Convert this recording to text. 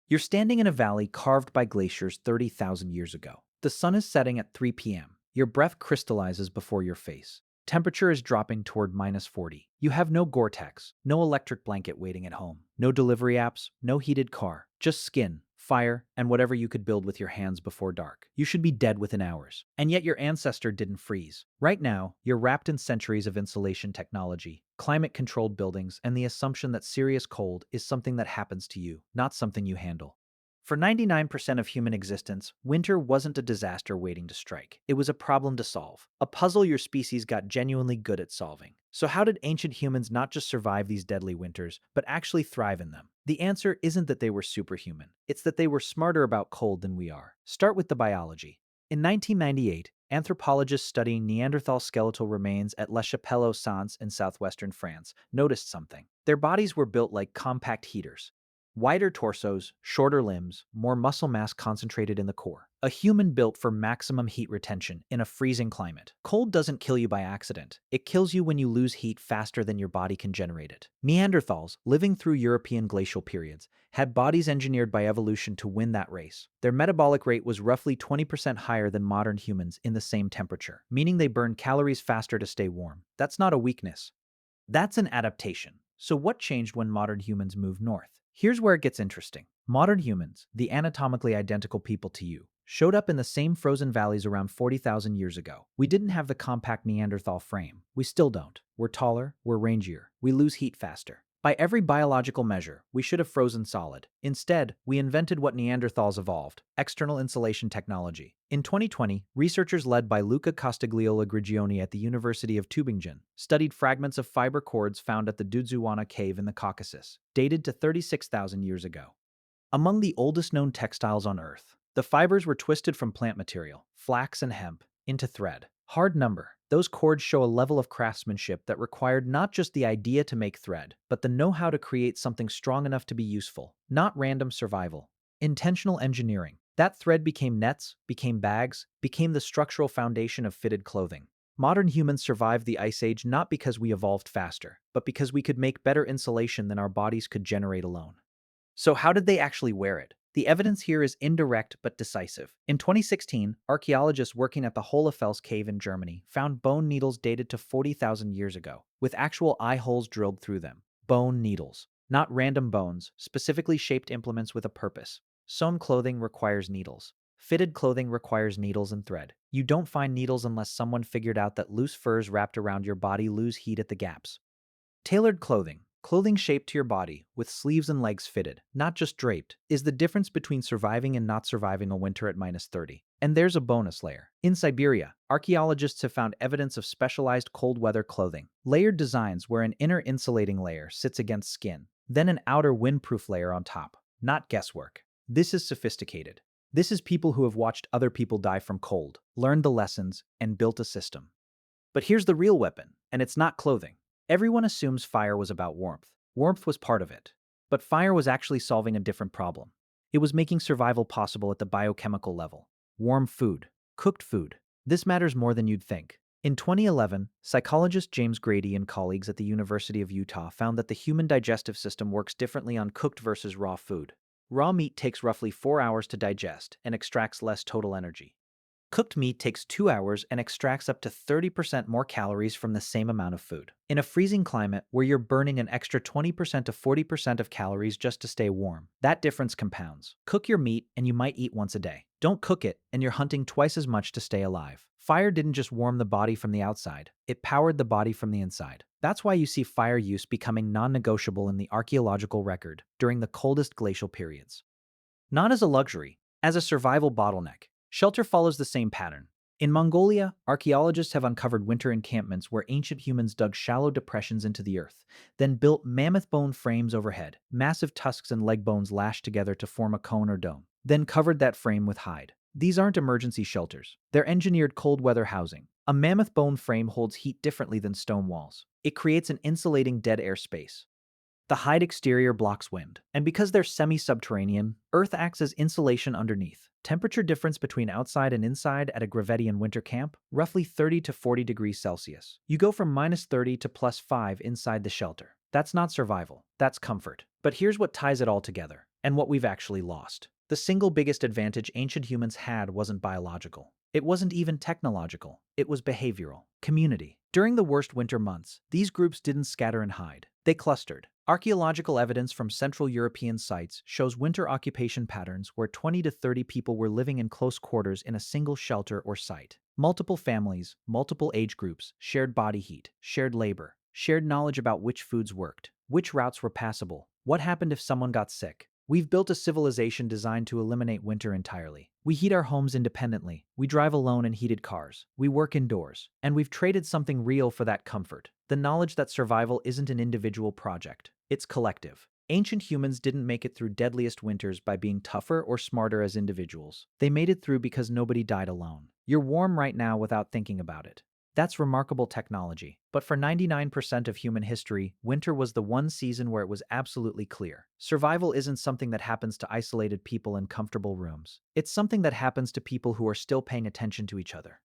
You're standing in a valley carved by glaciers 30,000 years ago. The sun is setting at 3 p.m. Your breath crystallizes before your face. Temperature is dropping toward -40. You have no Gore-Tex, no electric blanket waiting at home, no delivery apps, no heated car, just skin, fire, and whatever you could build with your hands before dark. You should be dead within hours. And yet your ancestor didn't freeze. Right now, you're wrapped in centuries of insulation technology, climate-controlled buildings, and the assumption that serious cold is something that happens to you, not something you handle. For 99% of human existence, winter wasn't a disaster waiting to strike. It was a problem to solve, a puzzle your species got genuinely good at solving. So how did ancient humans not just survive these deadly winters, but actually thrive in them? The answer isn't that they were superhuman. It's that they were smarter about cold than we are. Start with the biology. In 1998, anthropologists studying Neanderthal skeletal remains at La Chapelle-aux-Saints in southwestern France noticed something. Their bodies were built like compact heaters. Wider torsos, shorter limbs, more muscle mass concentrated in the core. A human built for maximum heat retention in a freezing climate. Cold doesn't kill you by accident. It kills you when you lose heat faster than your body can generate it. Neanderthals, living through European glacial periods, had bodies engineered by evolution to win that race. Their metabolic rate was roughly 20% higher than modern humans in the same temperature, meaning they burned calories faster to stay warm. That's not a weakness. That's an adaptation. So what changed when modern humans moved north? Here's where it gets interesting. Modern humans, the anatomically identical people to you, showed up in the same frozen valleys around 40,000 years ago. We didn't have the compact Neanderthal frame. We still don't. We're taller, we're rangier, we lose heat faster. By every biological measure, we should have frozen solid. Instead, we invented what Neanderthals evolved: external insulation technology. In 2020, researchers led by Luca Costagliola-Grigioni at the University of Tübingen studied fragments of fiber cords found at the Dudzuwana cave in the Caucasus, dated to 36,000 years ago. Among the oldest known textiles on Earth, the fibers were twisted from plant material, flax and hemp, into thread. Hard number. Those cords show a level of craftsmanship that required not just the idea to make thread, but the know-how to create something strong enough to be useful, not random survival. Intentional engineering. That thread became nets, became bags, became the structural foundation of fitted clothing. Modern humans survived the Ice Age not because we evolved faster, but because we could make better insulation than our bodies could generate alone. So how did they actually wear it? The evidence here is indirect but decisive. In 2016, archaeologists working at the Hohlefels cave in Germany found bone needles dated to 40,000 years ago, with actual eye holes drilled through them. Bone needles, not random bones, specifically shaped implements with a purpose. Sewn clothing requires needles. Fitted clothing requires needles and thread. You don't find needles unless someone figured out that loose furs wrapped around your body lose heat at the gaps. Tailored clothing. Clothing shaped to your body, with sleeves and legs fitted, not just draped, is the difference between surviving and not surviving a winter at -30. And there's a bonus layer. In Siberia, archaeologists have found evidence of specialized cold weather clothing. Layered designs where an inner insulating layer sits against skin, then an outer windproof layer on top. Not guesswork. This is sophisticated. This is people who have watched other people die from cold, learned the lessons, and built a system. But here's the real weapon, and it's not clothing. Everyone assumes fire was about warmth. Warmth was part of it. But fire was actually solving a different problem. It was making survival possible at the biochemical level. Warm food. Cooked food. This matters more than you'd think. In 2011, psychologist James Grady and colleagues at the University of Utah found that the human digestive system works differently on cooked versus raw food. Raw meat takes roughly 4 hours to digest and extracts less total energy. Cooked meat takes 2 hours and extracts up to 30% more calories from the same amount of food. In a freezing climate where you're burning an extra 20% to 40% of calories just to stay warm, that difference compounds. Cook your meat and you might eat once a day. Don't cook it and you're hunting twice as much to stay alive. Fire didn't just warm the body from the outside, it powered the body from the inside. That's why you see fire use becoming non-negotiable in the archaeological record during the coldest glacial periods. Not as a luxury, as a survival bottleneck. Shelter follows the same pattern. In Mongolia, archaeologists have uncovered winter encampments where ancient humans dug shallow depressions into the earth, then built mammoth bone frames overhead, massive tusks and leg bones lashed together to form a cone or dome, then covered that frame with hide. These aren't emergency shelters. They're engineered cold weather housing. A mammoth bone frame holds heat differently than stone walls. It creates an insulating dead air space. The hide exterior blocks wind, and because they're semi-subterranean, Earth acts as insulation underneath. Temperature difference between outside and inside at a Gravettian winter camp, roughly 30 to 40 degrees Celsius. You go from -30 to +5 inside the shelter. That's not survival, that's comfort. But here's what ties it all together. and what we've actually lost. The single biggest advantage ancient humans had wasn't biological. It wasn't even technological. It was behavioral. Community. During the worst winter months, these groups didn't scatter and hide. They clustered. Archaeological evidence from Central European sites shows winter occupation patterns where 20 to 30 people were living in close quarters in a single shelter or site. Multiple families, multiple age groups, shared body heat, shared labor, shared knowledge about which foods worked, which routes were passable, what happened if someone got sick. We've built a civilization designed to eliminate winter entirely. We heat our homes independently, we drive alone in heated cars, we work indoors, and we've traded something real for that comfort: the knowledge that survival isn't an individual project, it's collective. Ancient humans didn't make it through deadliest winters by being tougher or smarter as individuals. They made it through because nobody died alone. You're warm right now without thinking about it. That's remarkable technology. But for 99% of human history, winter was the one season where it was absolutely clear. Survival isn't something that happens to isolated people in comfortable rooms. It's something that happens to people who are still paying attention to each other.